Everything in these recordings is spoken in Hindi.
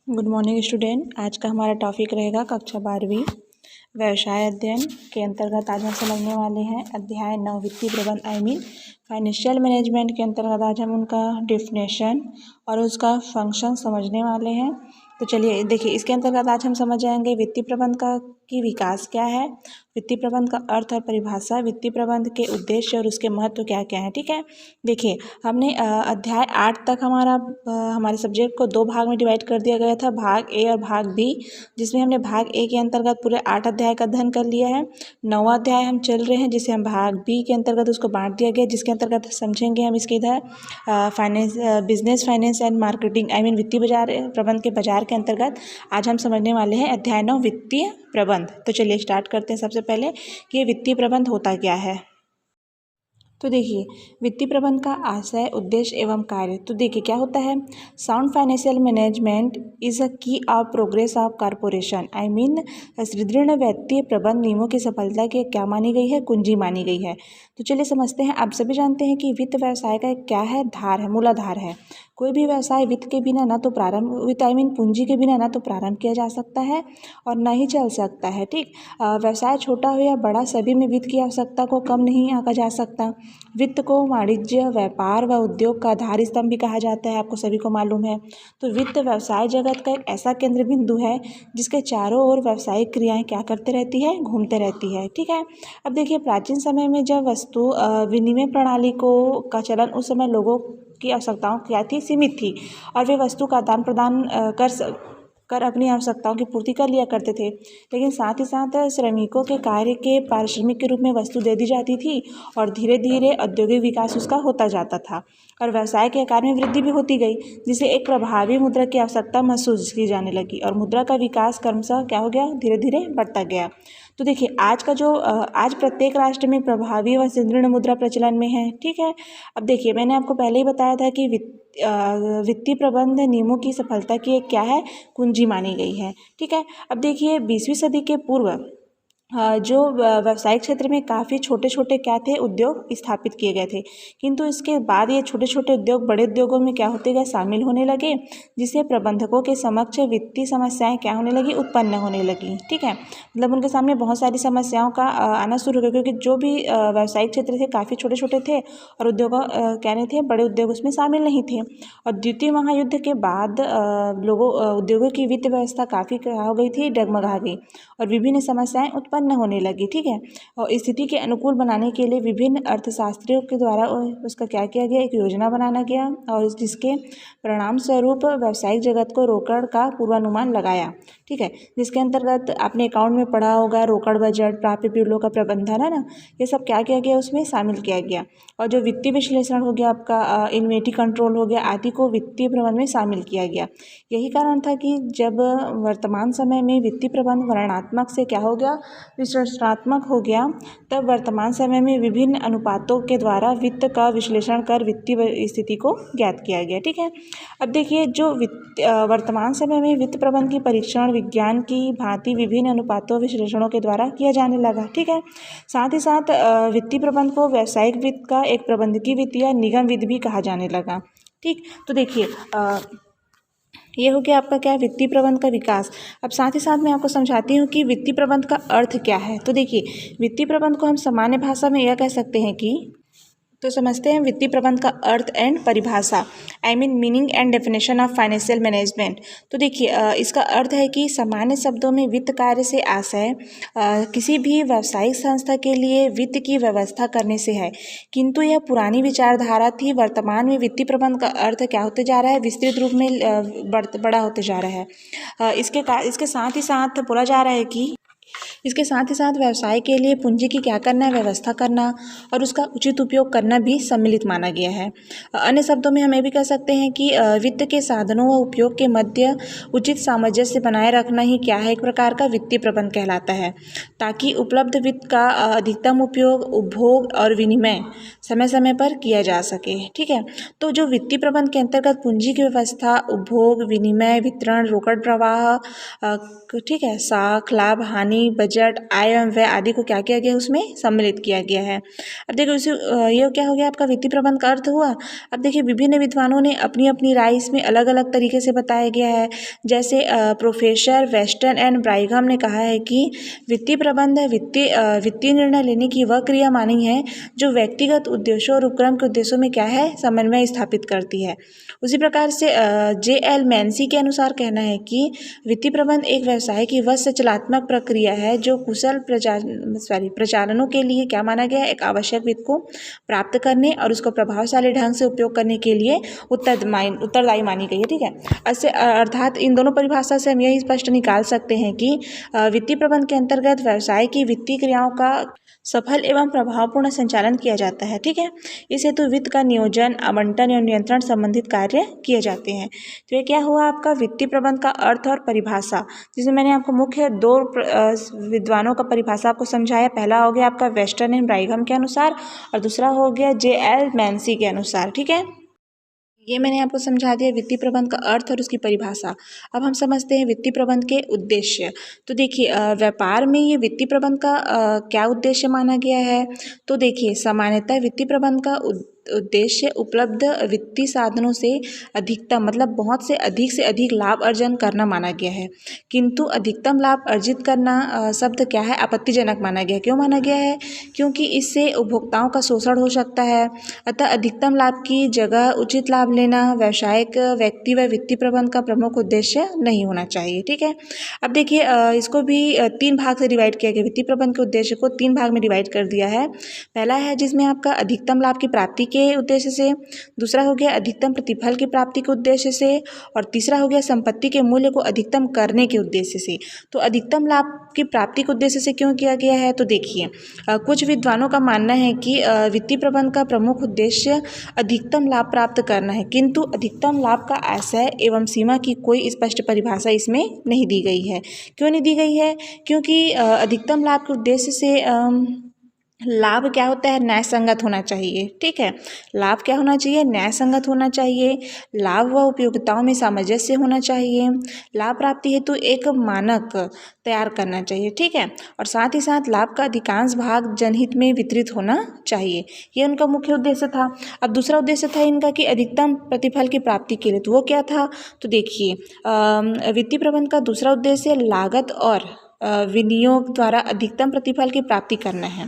Good morning student. आज का हमारा टॉपिक रहेगा कक्षा 12वीं व्यवसाय अध्ययन के अंतर्गत आज हम समझने वाले हैं अध्याय 9 वित्तीय प्रबंधन फाइनेंशियल मैनेजमेंट के अंतर्गत आज हम उनका डेफिनेशन और उसका फंक्शन समझने वाले हैं। तो चलिए देखिए, इसके अंतर्गत आज हम समझ जाएंगे वित्तीय प्रबंध की विकास क्या है, वित्तीय प्रबंध का अर्थ और परिभाषा, वित्तीय प्रबंध के उद्देश्य और उसके महत्व क्या क्या है। ठीक है, देखिए हमने अध्याय 8 तक हमारे सब्जेक्ट को 2 भाग में डिवाइड कर दिया गया था, भाग ए और भाग बी, जिसमें हमने भाग ए के अंतर्गत पूरे 8 अध्याय का अध्ययन कर लिया है। 9वां अध्याय हम चल रहे हैं जिसे हम भाग बी के अंतर्गत उसको बांट दिया गया, जिसके अंतर्गत समझेंगे हम इसके इधर बिजनेस फाइनेंस एंड मार्केटिंग वित्तीय बाजार प्रबंध के बाजार के अंतर्गत आज हम समझने वाले हैं अध्याय 9 वित्तीय प्रबंध। तो चलिए स्टार्ट करते हैं सबसे पहले कि ये वित्तीय प्रबंध होता क्या है। तो देखिए, वित्तीय प्रबंध का आशय, उद्देश्य एवं कार्य। तो देखिए क्या होता है, sound financial management is a की ऑफ प्रोग्रेस ऑफ कॉरपोरेशन। सुदृढ़ वित्तीय प्रबंध नियमों की सफलता की क्या मानी गई है, कुंजी मानी गई है। तो चलिए समझते हैं। आप सभी जानते हैं कि वित्त व्यवसाय का क्या है, धार है, मूलाधार है। कोई भी व्यवसाय वित्त के बिना ना तो प्रारंभ पूंजी के बिना ना तो प्रारंभ किया जा सकता है और ना ही चल सकता है। ठीक, व्यवसाय छोटा हो या बड़ा, सभी में वित्त की आवश्यकता को कम नहीं आंका जा सकता। वित्त को वाणिज्य, व्यापार व उद्योग का आधार स्तंभ भी कहा जाता है, आपको सभी को मालूम है। तो वित्त व्यवसाय जगत का एक ऐसा केंद्र बिंदु है जिसके चारों ओर व्यावसायिक क्रियाएं क्या करते रहती है, घूमते रहती है। ठीक है, अब देखिए प्राचीन समय में जब वस्तु विनिमय प्रणाली का चलन, उस समय लोगों की आवश्यकताओं क्या थी, सीमित थी, और वे वस्तु का आदान प्रदान कर अपनी आवश्यकताओं की पूर्ति कर लिया करते थे। लेकिन साथ ही साथ श्रमिकों के कार्य के पारिश्रमिक के रूप में वस्तु दे दी जाती थी और धीरे धीरे औद्योगिक विकास उसका होता जाता था और व्यवसाय के आकार में वृद्धि भी होती गई, जिससे एक प्रभावी मुद्रा की आवश्यकता महसूस की जाने लगी और मुद्रा का विकास क्रमशः क्या हो गया, धीरे धीरे बढ़ता गया। तो देखिए आज प्रत्येक राष्ट्र में प्रभावी व सुदृढ़ मुद्रा प्रचलन में है। ठीक है, अब देखिए मैंने आपको पहले ही बताया था कि वित्तीय प्रबंध नियमों की सफलता की एक क्या है, कुंजी मानी गई है। ठीक है, अब देखिए 20वीं सदी के पूर्व जो व्यावसायिक क्षेत्र में काफ़ी छोटे छोटे क्या थे, उद्योग स्थापित किए गए थे, किंतु इसके बाद ये छोटे छोटे उद्योग बड़े उद्योगों में क्या होते गए, शामिल होने लगे, जिससे प्रबंधकों के समक्ष वित्तीय समस्याएं क्या होने लगी, उत्पन्न होने लगी। ठीक है, मतलब उनके सामने बहुत सारी समस्याओं का आना शुरू हो गया, क्योंकि जो भी व्यावसायिक क्षेत्र थे काफ़ी छोटे छोटे थे और उद्योग क्या नहीं थे, बड़े उद्योग उसमें शामिल नहीं थे। और द्वितीय महायुद्ध के बाद उद्योगों की वित्त व्यवस्था काफ़ी क्या हो गई थी, डगमगा गई और विभिन्न समस्याएं उत्पन्न होने लगी। ठीक है, और स्थिति के अनुकूल बनाने के लिए विभिन्न अर्थशास्त्रियों के द्वारा उसका क्या किया गया, एक योजना बनाना गया और जिसके परिणाम स्वरूप व्यावसायिक जगत को रोकड़ का पूर्वानुमान लगाया। ठीक है, जिसके अंतर्गत आपने अकाउंट में पढ़ा होगा, रोकड़ बजट, प्राप्य बिलों का प्रबंधन, है ना, ये सब क्या किया गया, उसमें शामिल किया गया। और जो वित्तीय विश्लेषण हो गया आपका, इन्वेंटरी कंट्रोल हो गया, आदि को वित्तीय प्रबंध में शामिल किया गया। यही कारण था कि जब वर्तमान समय में वित्तीय प्रबंध वर्णनात्मक से क्या हो गया, विश्लेषणात्मक हो गया, तब वर्तमान समय में विभिन्न अनुपातों के द्वारा वित्त का विश्लेषण कर वित्तीय स्थिति को ज्ञात किया गया। ठीक है, अब देखिए जो वर्तमान समय में वित्त प्रबंध की परीक्षण विज्ञान की भांति विभिन्न अनुपातों विश्लेषणों के द्वारा किया जाने लगा। ठीक है, साथ ही साथ वित्तीय प्रबंध को व्यावसायिक वित्त का एक प्रबंधकीय वित्त या निगम वित्त भी कहा जाने लगा। ठीक, तो देखिए ये हो गया आपका क्या है, वित्तीय प्रबंध का विकास। अब साथ ही साथ मैं आपको समझाती हूँ कि वित्तीय प्रबंध का अर्थ क्या है। तो देखिए वित्तीय प्रबंध को हम सामान्य भाषा में यह कह सकते हैं कि, तो समझते हैं वित्तीय प्रबंध का अर्थ एंड परिभाषा, meaning and definition of financial management. तो देखिए इसका अर्थ है कि सामान्य शब्दों में वित्त कार्य से आशय किसी भी व्यावसायिक संस्था के लिए वित्त की व्यवस्था करने से है, किंतु यह पुरानी विचारधारा थी। वर्तमान में वित्तीय प्रबंध का अर्थ क्या होते जा रहा है, विस्तृत रूप में बड़ा होते जा रहा है। इसके साथ ही साथ बोला जा रहा है कि इसके साथ ही साथ व्यवसाय के लिए पूंजी की क्या करना है, व्यवस्था करना और उसका उचित उपयोग करना भी सम्मिलित माना गया है। अन्य शब्दों में हम ये भी कह सकते हैं कि वित्त के साधनों व उपयोग के मध्य उचित सामंजस्य बनाए रखना ही क्या है, एक प्रकार का वित्तीय प्रबंध कहलाता है, ताकि उपलब्ध वित्त का अधिकतम उपयोग, उपभोग और विनिमय समय समय पर किया जा सके। ठीक है, तो जो वित्तीय प्रबंध के अंतर्गत पूंजी की व्यवस्था, उपभोग, विनिमय, वितरण, रोकड़ प्रवाह, ठीक है, साख, लाभ, हानि, हानि, बजट, आय एवं व्यय आदि को क्या किया गया है, उसमें सम्मिलित किया गया है। अब देखिए ये क्या हो गया आपका वित्तीय प्रबंध का अर्थ हुआ। अब देखिए विभिन्न विद्वानों ने अपनी अपनी राय इसमें अलग अलग तरीके से बताया गया है। जैसे प्रोफेसर वेस्टन एंड ब्राइगम ने कहा है कि वित्तीय प्रबंध वित्तीय निर्णय लेने की वह क्रिया मानी है जो व्यक्तिगत उद्देश्यों और उपक्रम के उद्देश्यों में क्या है, समन्वय स्थापित करती है। उसी प्रकार से J.L. मैन्सी के अनुसार कहना है कि वित्तीय प्रबंध एक व्यवसाय की वह संचालनात्मक प्रक्रिया है जो कुशल प्रचालनों के लिए क्या माना गया है, एक आवश्यक वित्त को प्राप्त करने और उसको प्रभावशाली ढंग से उपयोग करने के लिए उत्तरदायी मानी गई है। ठीक है, ऐसे अर्थात इन दोनों परिभाषा से हम यही स्पष्ट निकाल सकते हैं कि वित्तीय प्रबंध के अंतर्गत व्यवसाय की वित्तीय क्रियाओं का सफल एवं प्रभावपूर्ण संचालन किया जाता है। ठीक है, इस हेतु वित्त का नियोजन, आवंटन एवं नियंत्रण संबंधित कार्य किए जाते हैं। तो ये क्या हुआ आपका वित्तीय प्रबंध का अर्थ और परिभाषा, जिसमें मैंने आपको मुख्य दो विद्वानों का परिभाषा आपको समझाया। पहला हो गया आपका वेस्टन एंड ब्राइगम के अनुसार और दूसरा हो गया J.L. मैन्सी के अनुसार। ठीक है, ये मैंने आपको समझा दिया वित्तीय प्रबंध का अर्थ और उसकी परिभाषा। अब हम समझते हैं वित्तीय प्रबंध के उद्देश्य। तो देखिए व्यापार में ये वित्तीय प्रबंध का क्या उद्देश्य माना गया है। तो देखिए सामान्यतः वित्तीय प्रबंध का उद्देश्य उपलब्ध वित्तीय साधनों से अधिकतम मतलब बहुत से अधिक लाभ अर्जन करना माना गया है। किंतु अधिकतम लाभ अर्जित करना शब्द क्या है, आपत्तिजनक माना गया। क्यों माना गया है, क्योंकि इससे उपभोक्ताओं का शोषण हो सकता है। अतः अधिकतम लाभ की जगह उचित लाभ लेना व्यावसायिक व्यक्ति व वित्तीय प्रबंध का प्रमुख उद्देश्य नहीं होना चाहिए। ठीक है, अब देखिए इसको भी 3 भाग से डिवाइड किया गया। वित्तीय प्रबंध के उद्देश्य को 3 भाग में डिवाइड कर दिया है। पहला है जिसमें आपका अधिकतम लाभ की प्राप्ति के उद्देश्य से, दूसरा हो गया अधिकतम प्रतिफल की प्राप्ति के उद्देश्य से और तीसरा हो गया संपत्ति के मूल्य को अधिकतम करने के उद्देश्य से। तो अधिकतम लाभ की प्राप्ति के उद्देश्य से क्यों किया गया है, तो देखिए कुछ विद्वानों का मानना है कि वित्तीय प्रबंध का प्रमुख उद्देश्य अधिकतम लाभ प्राप्त करना है, किंतु अधिकतम लाभ का आशय एवं सीमा की कोई स्पष्ट परिभाषा इसमें नहीं दी गई है। क्यों नहीं दी गई है, क्योंकि अधिकतम लाभ के उद्देश्य से लाभ क्या होता है, न्याय संगत होना चाहिए। ठीक है, लाभ क्या होना चाहिए, न्याय संगत होना चाहिए। लाभ व उपयोगिताओं में सामंजस्य होना चाहिए। लाभ प्राप्ति हेतु एक मानक तैयार करना चाहिए। ठीक है, और साथ ही साथ लाभ का अधिकांश भाग जनहित में वितरित होना चाहिए। ये उनका मुख्य उद्देश्य था। अब दूसरा उद्देश्य था इनका कि अधिकतम प्रतिफल की प्राप्ति के लिए, तो वो क्या था, तो देखिए वित्तीय प्रबंध का दूसरा उद्देश्य लागत और विनियोग द्वारा अधिकतम प्रतिफल की प्राप्ति करना है,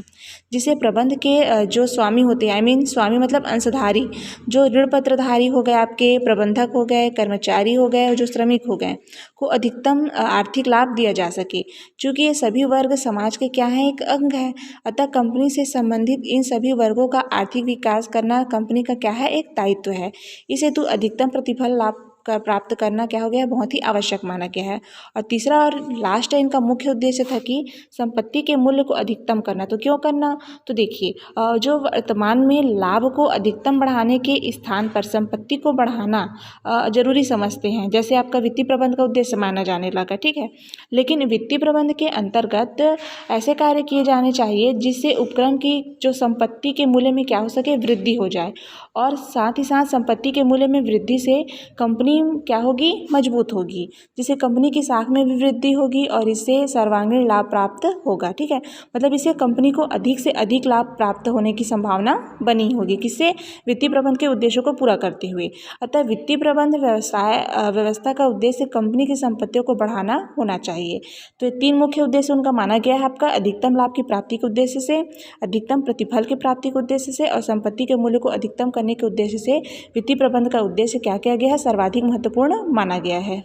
जिसे प्रबंध के जो स्वामी होते हैं, स्वामी मतलब अंशधारी, जो ऋण पत्रधारी हो गए, आपके प्रबंधक हो गए, कर्मचारी हो गए और जो श्रमिक हो गए, को अधिकतम आर्थिक लाभ दिया जा सके। चूँकि ये सभी वर्ग समाज के क्या हैं, एक अंग है। अतः कंपनी से संबंधित इन सभी वर्गों का आर्थिक विकास करना कंपनी का क्या है, एक दायित्व है। इस हेतु अधिकतम प्रतिफल लाभ प्राप्त करना क्या हो गया, बहुत ही आवश्यक माना गया है। और तीसरा और लास्ट है इनका मुख्य उद्देश्य था कि संपत्ति के मूल्य को अधिकतम करना। तो क्यों करना, तो देखिए जो वर्तमान में लाभ को अधिकतम बढ़ाने के स्थान पर संपत्ति को बढ़ाना जरूरी समझते हैं, जैसे आपका वित्तीय प्रबंध का उद्देश्य माना जाने लगा। ठीक है, लेकिन वित्तीय प्रबंध के अंतर्गत ऐसे कार्य किए जाने चाहिए जिससे उपक्रम की जो संपत्ति के मूल्य में क्या हो सके, वृद्धि हो जाए, और साथ ही साथ संपत्ति के मूल्य में वृद्धि से कंपनी क्या होगी, मजबूत होगी, जिससे कंपनी की साख में भी वृद्धि होगी और इससे सर्वांगीण लाभ प्राप्त होगा। ठीक है, मतलब इससे कंपनी को अधिक से अधिक लाभ प्राप्त होने की संभावना बनी होगी, किससे, वित्तीय प्रबंध के उद्देश्यों को पूरा करते हुए। अतः वित्तीय प्रबंध व्यवस्था का उद्देश्य कंपनी की संपत्तियों को बढ़ाना होना चाहिए। तो ये 3 मुख्य उद्देश्य उनका माना गया है आपका, अधिकतम लाभ की प्राप्ति के उद्देश्य से, अधिकतम प्रतिफल की प्राप्ति के उद्देश्य से और संपत्ति के मूल्य को अधिकतम करने के उद्देश्य से वित्तीय प्रबंध का उद्देश्य क्या किया गया है, सर्वाधिक महत्वपूर्ण माना गया है।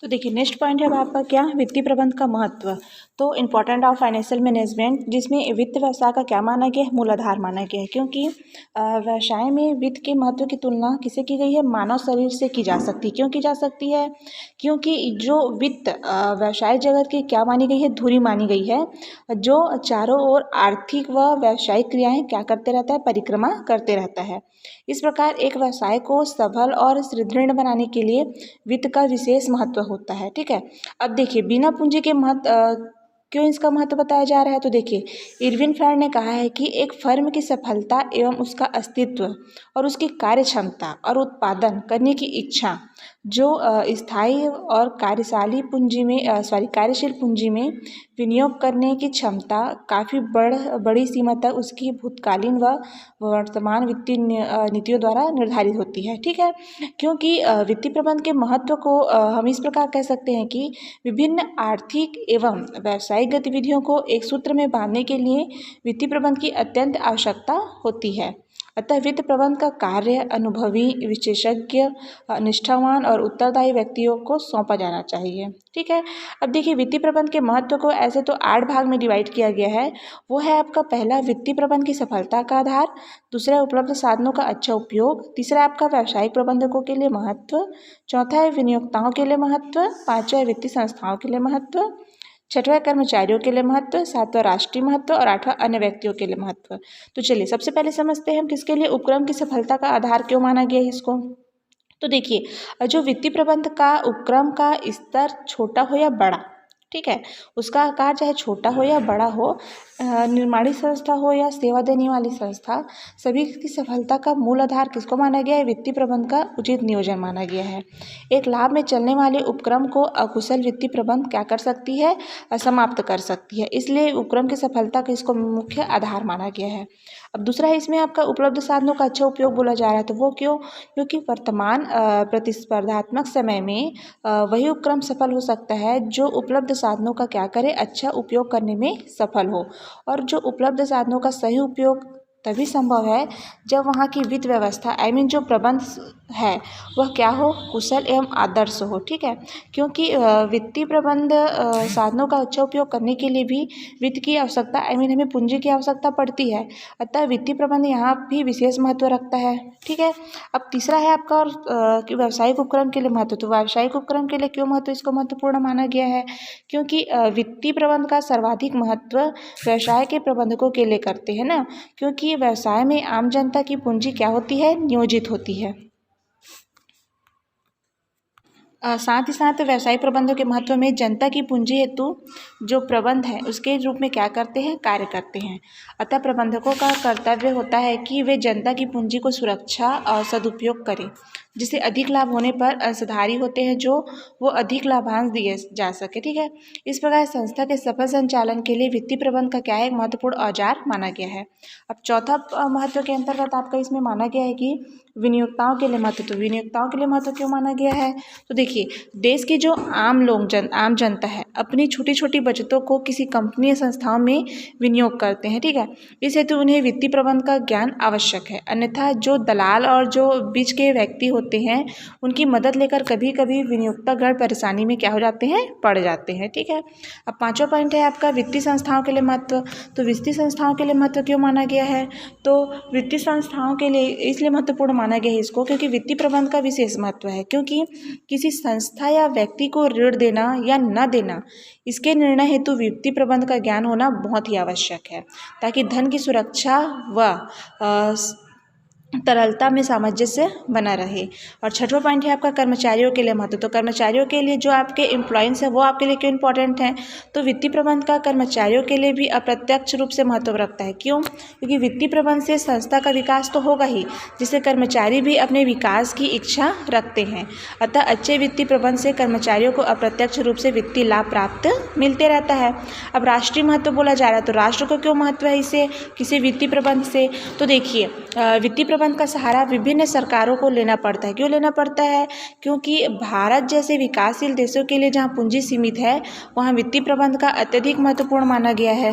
तो देखिए नेक्स्ट पॉइंट है आपका क्या, वित्तीय प्रबंध का महत्व। तो इंपॉर्टेंट ऑफ फाइनेंशियल मैनेजमेंट, जिसमें वित्त व्यवसाय का क्या माना गया है, मूलाधार माना गया है। क्योंकि व्यवसाय में वित्त के महत्व की तुलना किसे की गई है, मानव शरीर से की जा सकती है। क्यों की जा सकती है, क्योंकि जो वित्त व्यवसाय जगत की क्या मानी गई है, धुरी मानी गई है, जो चारों ओर आर्थिक व व्यावसायिक क्रियाएं क्या करते रहता है, परिक्रमा करते रहता है। इस प्रकार एक व्यवसाय को सबल और सुदृढ़ बनाने के लिए वित्त का विशेष महत्व होता है। ठीक है, अब देखिए बिना पूंजी के क्यों इसका महत्व बताया जा रहा है, तो देखिए इरविन फैड ने कहा है कि एक फर्म की सफलता एवं उसका अस्तित्व और उसकी कार्य क्षमता और उत्पादन करने की इच्छा जो स्थायी और कार्यशील पूंजी में विनियोग करने की क्षमता काफ़ी बड़ी सीमा तक उसकी भूतकालीन व वर्तमान वित्तीय नीतियों द्वारा निर्धारित होती है। ठीक है, क्योंकि वित्तीय प्रबंध के महत्व को हम इस प्रकार कह सकते हैं कि विभिन्न आर्थिक एवं व्यावसायिक गतिविधियों को एक सूत्र में बांधने के लिए वित्तीय प्रबंध की अत्यंत आवश्यकता होती है। अतः वित्त प्रबंध का कार्य अनुभवी, विशेषज्ञ, निष्ठावान और उत्तरदायी व्यक्तियों को सौंपा जाना चाहिए। ठीक है, अब देखिए वित्तीय प्रबंध के महत्व को ऐसे तो 8 भाग में डिवाइड किया गया है। वो है आपका पहला वित्तीय प्रबंध की सफलता का आधार, दूसरा उपलब्ध साधनों का अच्छा उपयोग, तीसरा आपका व्यावसायिक प्रबंधकों के लिए महत्व, चौथा है विनियोक्ताओं के लिए महत्व, पाँचवा है वित्तीय संस्थाओं के लिए महत्व, छठवां कर्मचारियों के लिए महत्व, सातवां राष्ट्रीय महत्व और आठवां अन्य व्यक्तियों के लिए महत्व। तो चलिए सबसे पहले समझते हैं हम किसके लिए उपक्रम की सफलता का आधार क्यों माना गया है इसको। तो देखिए जो वित्तीय प्रबंध का उपक्रम का स्तर छोटा हो या बड़ा, ठीक है, उसका आकार चाहे छोटा हो या बड़ा हो, निर्माणी संस्था हो या सेवा देने वाली संस्था, सभी की सफलता का मूल आधार किसको माना गया है? वित्तीय प्रबंध का उचित नियोजन माना गया है। एक लाभ में चलने वाले उपक्रम को अकुशल वित्तीय प्रबंध क्या कर सकती है? समाप्त कर सकती है। इसलिए उपक्रम की सफलता का इसको मुख्य आधार माना गया है। अब दूसरा है इसमें आपका उपलब्ध साधनों का अच्छा उपयोग बोला जा रहा है। तो वो क्यों? क्योंकि वर्तमान प्रतिस्पर्धात्मक समय में वही उपक्रम सफल हो सकता है जो उपलब्ध साधनों का क्या करे? अच्छा उपयोग करने में सफल हो। और जो उपलब्ध साधनों का सही उपयोग तभी संभव है जब वहाँ की वित्त व्यवस्था जो प्रबंध है वह क्या हो? कुशल एवं आदर्श हो। ठीक है, क्योंकि वित्तीय प्रबंध साधनों का अच्छा उपयोग करने के लिए भी वित्त की आवश्यकता हमें पूंजी की आवश्यकता पड़ती है। अतः वित्तीय प्रबंध यहाँ भी विशेष महत्व रखता है। ठीक है, अब तीसरा है आपका कि व्यावसायिक उपक्रम के लिए महत्व। तो व्यावसायिक उपक्रम के लिए क्यों महत्व इसको महत्वपूर्ण माना गया है? क्योंकि वित्तीय प्रबंध का सर्वाधिक महत्व व्यवसाय के प्रबंधकों के लिए करते हैं ना, क्योंकि व्यवसाय में आम जनता की पूंजी क्या होती है? नियोजित होती है। साथ ही साथ व्यवसायिक प्रबंधों के महत्व में जनता की पूंजी हेतु जो प्रबंध है उसके रूप में क्या करते हैं? कार्य करते हैं। अतः प्रबंधकों का कर्तव्य होता है कि वे जनता की पूंजी को सुरक्षा और सदुपयोग करें, जिससे अधिक लाभ होने पर अंशधारी होते हैं जो वो अधिक लाभांश दिए जा सके। ठीक है, इस प्रकार संस्था के सफल संचालन के लिए वित्तीय प्रबंध का क्या है? एक महत्वपूर्ण औजार माना गया है। अब चौथा महत्व के अंतर्गत आपका इसमें माना गया है कि विनियोक्ताओं के लिए महत्व। तो विनियोक्ताओं के लिए महत्व क्यों माना गया है? तो देखिए देश की जो आम जनता है अपनी छोटी छोटी बचतों को किसी कंपनी या संस्थाओं में विनियोग करते हैं। ठीक है, इस हेतु उन्हें वित्तीय प्रबंध का ज्ञान आवश्यक है। अन्यथा जो दलाल और जो बीच के व्यक्ति होते हैं उनकी मदद लेकर कभी कभी विनियोक्तागण परेशानी में क्या हो जाते हैं? पड़ जाते हैं। ठीक है, अब पांचवा पॉइंट है आपका वित्तीय संस्थाओं के लिए महत्व। तो वित्तीय संस्थाओं के लिए महत्व क्यों माना गया है? तो वित्तीय संस्थाओं के लिए इसलिए महत्वपूर्ण माना गया है इसको क्योंकि वित्तीय प्रबंध का विशेष महत्व है। क्योंकि किसी संस्था या व्यक्ति को ऋण देना या न देना, इसके निर्णय हेतु वित्तीय प्रबंध का ज्ञान होना बहुत ही आवश्यक है, ताकि धन की सुरक्षा व तरलता में सामंजस्य बना रहे। और छठवां पॉइंट है आपका कर्मचारियों के लिए महत्व। तो कर्मचारियों के लिए जो आपके एम्प्लॉयंस हैं वो आपके लिए क्यों इंपॉर्टेंट हैं? तो वित्तीय प्रबंध का कर्मचारियों के लिए भी अप्रत्यक्ष रूप से महत्व रखता है। क्यों? क्योंकि वित्तीय प्रबंध से संस्था का विकास तो होगा ही, जिससे कर्मचारी भी अपने विकास की इच्छा रखते हैं। अतः अच्छे वित्तीय प्रबंध से कर्मचारियों को अप्रत्यक्ष रूप से वित्तीय लाभ प्राप्त मिलते रहता है। अब राष्ट्रीय महत्व बोला जा रहा है, तो राष्ट्र को क्यों महत्व है इसे किसी वित्तीय प्रबंध से? तो देखिए वित्तीय प्रबंध का सहारा विभिन्न सरकारों को लेना पड़ता है। क्यों लेना पड़ता है? क्योंकि भारत जैसे विकासशील देशों के लिए जहाँ पूंजी सीमित है वहाँ वित्तीय प्रबंध का अत्यधिक महत्वपूर्ण माना गया है।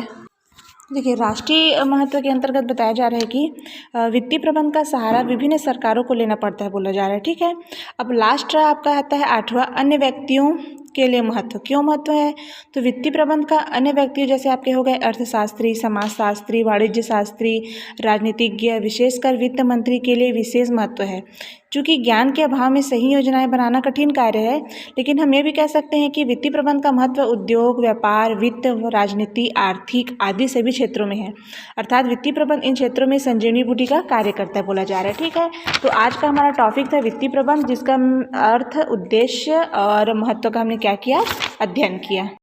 देखिए राष्ट्रीय महत्व के अंतर्गत बताया जा रहा है कि वित्तीय प्रबंध का सहारा विभिन्न सरकारों को लेना पड़ता है बोला जा रहा है। ठीक है, अब लास्ट आपका आता है आठवां अन्य व्यक्तियों के लिए महत्व। क्यों महत्व है? तो वित्तीय प्रबंध का अन्य व्यक्ति जैसे आपके हो गए अर्थशास्त्री, समाजशास्त्री, वाणिज्य शास्त्री, राजनीतिज्ञ, विशेषकर वित्त मंत्री के लिए विशेष महत्व है। चूँकि ज्ञान के अभाव में सही योजनाएं बनाना कठिन कार्य है, लेकिन हम ये भी कह सकते हैं कि वित्तीय प्रबंध का महत्व उद्योग, व्यापार, वित्त, राजनीति, आर्थिक आदि सभी क्षेत्रों में है। अर्थात वित्तीय प्रबंध इन क्षेत्रों में संजीवनी बूटी का कार्य करता है बोला जा रहा है। ठीक है, तो आज का हमारा टॉपिक था वित्तीय प्रबंध, जिसका अर्थ, उद्देश्य और महत्व का हमने क्या किया? अध्ययन किया।